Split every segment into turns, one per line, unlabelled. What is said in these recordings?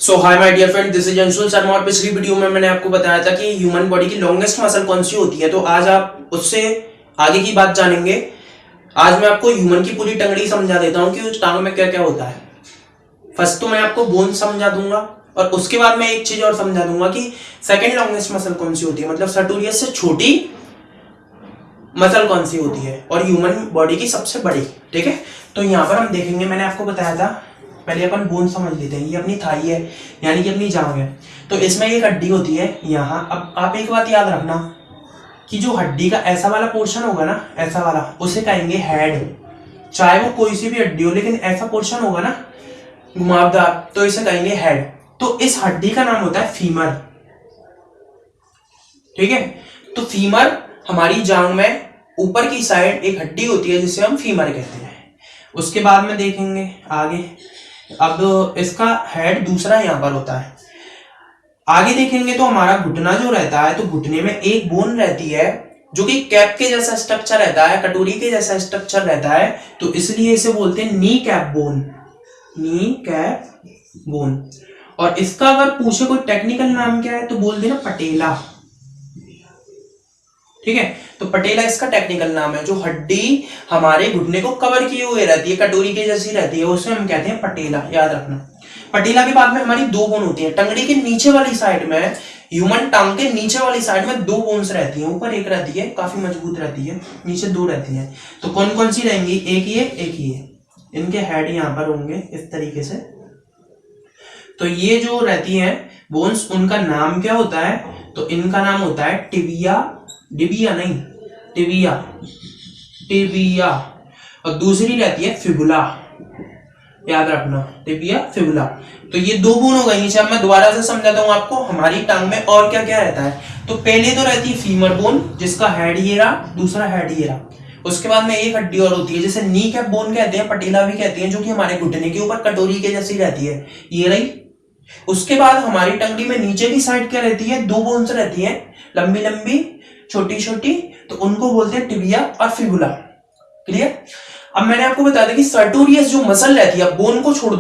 So hi my dear friend, this is Anshul Sharma. और पिछली video में मैंने आपको बताया था कि ह्यूमन बॉडी की लॉन्गेस्ट मसल कौन सी होती है। तो आज आप उससे आगे की बात जानेंगे। आज मैं आपको ह्यूमन की पूरी टंगड़ी समझा देता हूँ कि उस टांग में क्या क्या होता है। फर्स्ट तो मैं आपको बोन समझा दूंगा और उसके बाद मैं एक चीज और समझा दूंगा कि सेकेंड लॉन्गेस्ट मसल कौन सी होती है, मतलब सर्टोरियस से छोटी मसल कौन सी होती है और ह्यूमन बॉडी की सबसे बड़ी। ठीक है, तो यहाँ पर हम देखेंगे, मैंने आपको बताया था, पहले अपन बोन समझ लेते हैं। ये अपनी थाई है, यानी कि अपनी जांघ है। तो इसमें एक हड्डी होती है यहाँ। अब आप एक बात याद रखना कि जो हड्डी का ऐसा वाला पोर्शन होगा ना, ऐसा वाला, उसे कहेंगे हेड। चाहे वो कोई सी भी हड्डी हो, लेकिन ऐसा पोर्शन होगा ना घुमावदार, तो इसे कहेंगे हेड। तो इस हड्डी का नाम होता है फीमर। ठीक है, तो फीमर हमारी जांघ में ऊपर की साइड एक हड्डी होती है जिसे हम फीमर कहते हैं। उसके बाद में देखेंगे आगे। अब इसका हेड दूसरा यहां पर होता है। आगे देखेंगे तो हमारा घुटना जो रहता है, तो घुटने में एक बोन रहती है जो कि कैप के जैसा स्ट्रक्चर रहता है, कटोरी के जैसा स्ट्रक्चर रहता है, तो इसलिए इसे बोलते हैं knee cap bone. Knee cap bone. और इसका अगर पूछे कोई टेक्निकल नाम क्या है तो बोल देना पटेला। ठीक है, तो पटेला इसका टेक्निकल नाम है। जो हड्डी हमारे घुटने को कवर किए हुए रहती है, कटोरी के जैसी रहती है, उसे हम कहते हैं पटेला। याद रखना। पटेला के बाद में हमारी दो बोन होती है। टंगड़ी के नीचे वाली साइड में, ह्यूमन टांग के नीचे वाली साइड में दो बोन्स रहती हैं। ऊपर एक रहती है, काफी मजबूत रहती है, नीचे दो रहती हैं। तो कौन कौन सी रहेंगी? एक ये, एक ये। इनके हेड यहाँ पर होंगे इस तरीके से। तो ये जो रहती हैं बोन्स, उनका नाम क्या होता है? तो इनका नाम होता है टिबिया। डिबिया नहीं, टिबिया। टिबिया। और दूसरी रहती है फिबुला। याद रखना, टिबिया, फिबुला। तो ये दो बोन हो गई नीचे। अब मैं दोबारा से समझाता हूं आपको हमारी टांग में और क्या क्या रहता है। तो पहले तो रहती है फीमर बोन, जिसका हेड ये रहा, दूसरा हेड ये रहा। उसके बाद में एक हड्डी और होती है जिसे नी कैप बोन कहते हैं, पटेला भी कहते हैं, जो कि हमारे घुटने के ऊपर कटोरी के जैसी रहती है, ये रही। उसके बाद हमारी टंगड़ी में नीचे की साइड क्या रहती है? दो बोन्स रहती है, लंबी लंबी, छोटी छोटी, तो उनको बोलते हैं टिबिया और फिबुला। क्लियर? अब मैंने आपको बता दिया कि सर्टोरियस जो मसल रहती है, बोन को छोड़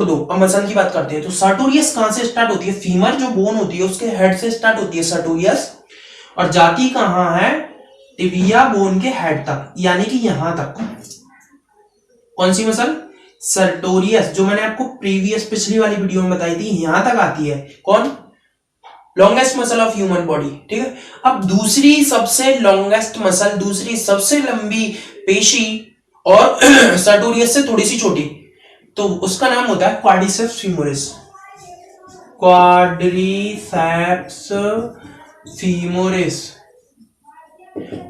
दो, अब मसल की बात करते हैं। तो सर्टोरियस कहां से स्टार्ट होती है? फीमर जो बोन होती है उसके हेड से स्टार्ट होती है सर्टोरियस, और जाती कहां है? टिबिया बोन के हेड तक, यानी कि यहां तक। कौन सी मसल? सर्टोरियस, जो मैंने आपको प्रीवियस पिछली वाली वीडियो में बताई थी, यहां तक आती है। कौन? Longest muscle of human body. ठीक है, अब दूसरी सबसे लॉन्गेस्ट मसल, दूसरी सबसे लंबी पेशी और सर्टोरियस से थोड़ी सी छोटी, तो उसका नाम होता है क्वाड्रिसेप्स फीमोरिस। Quadriceps femoris.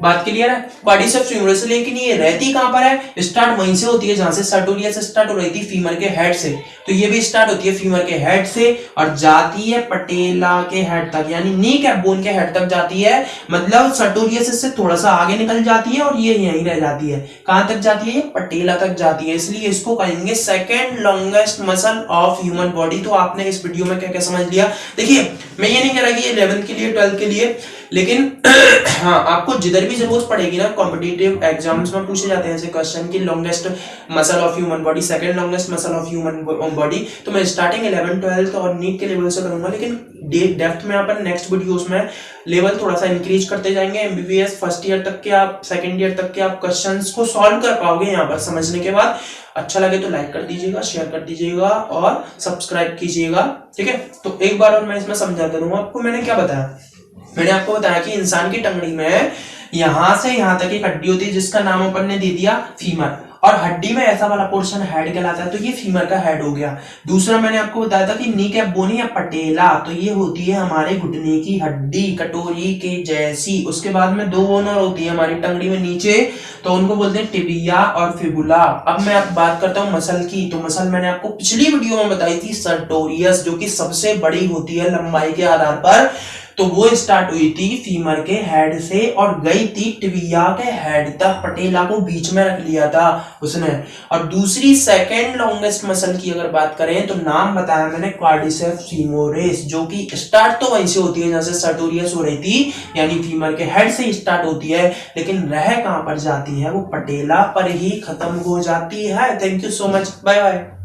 बात क्लियर है? Quadriceps femoris. लेकिन ये रहती कहां पर है? स्टार्ट वहीं से होती है जहां से सर्टोरियस स्टार्ट हो रही थी, फीमर के हेड से। तो ये भी स्टार्ट होती है फीमर के हेड से और जाती है पटेला के हेड तक, यानी नी कैप बोन के हेड तक जाती है। मतलब सर्टोरियस से थोड़ा सा आगे निकल जाती है और ये यहीं रह जाती है। कहां तक जाती है? ये पटेला तक जाती है। इसलिए इसको कहेंगे second longest muscle of human body. तो आपने इस वीडियो में क्या क्या समझ लिया? देखिए, मैं ये नहीं कह रहा कि ये 11th के लिए, 12th के लिए, लेकिन हाँ, आपको जिधर भी जरूरत पड़ेगी ना, कॉम्पिटिटिव एग्जाम्स में पूछे जाते हैं ऐसे क्वेश्चन की longest muscle of human body, second longest muscle of human body, तो मैं स्टार्टिंग 11, 12 और नीट के लेवल से करूंगा। लेकिन डेप्थ में अपन नेक्स्ट वीडियोस में लेवल थोड़ा सा इंक्रीज करते जाएंगे। एमबीबीएस फर्स्ट ईयर तक के आप, सेकंड ईयर तक के आप क्वेश्चंस को सॉल्व कर पाओगे यहाँ पर समझने के बाद। अच्छा लगे तो लाइक कर दीजिएगा, शेयर कर दीजिएगा और सब्सक्राइब कीजिएगा। ठीक है, तो एक बार और मैं इसमें समझा दूंगा आपको। मैंने क्या बताया? मैंने आपको बताया कि इंसान की टंगड़ी में यहां से यहां तक एक हड्डी होती है जिसका नाम अपन ने दे दिया फीमर, और हड्डी में ऐसा वाला पोर्शन हेड कहलाता है, तो ये फीमर का हेड हो गया। दूसरा मैंने आपको बताया था कि नी कैप बोन या पटेला, तो ये होती है हमारे घुटने की हड्डी, कटोरी के जैसी। उसके बाद में दो बोन और होती है हमारी टंगड़ी में नीचे, तो उनको बोलते हैं टिबिया और फिबुला। अब मैं अब बात करता हूं मसल की। तो मसल मैंने आपको पिछली वीडियो में बताई थी सर्टोरियस, जो कि सबसे बड़ी होती है लंबाई के आधार पर। तो वो स्टार्ट हुई थी फीमर के हेड से और गई थी टिबिया के हेड तक, पटेला को बीच में रख लिया था उसने। और दूसरी सेकेंड लॉन्गेस्ट मसल की अगर बात करें तो नाम बताया मैंने क्वाड्रिसेप्स फीमोरिस, जो कि स्टार्ट तो वहीं से होती है जहां से सर्टोरियस हो रही थी, यानी फीमर के हेड से स्टार्ट होती है, लेकिन रह कहां पर जाती है? वो पटेला पर ही खत्म हो जाती है। Thank you so much, bye bye.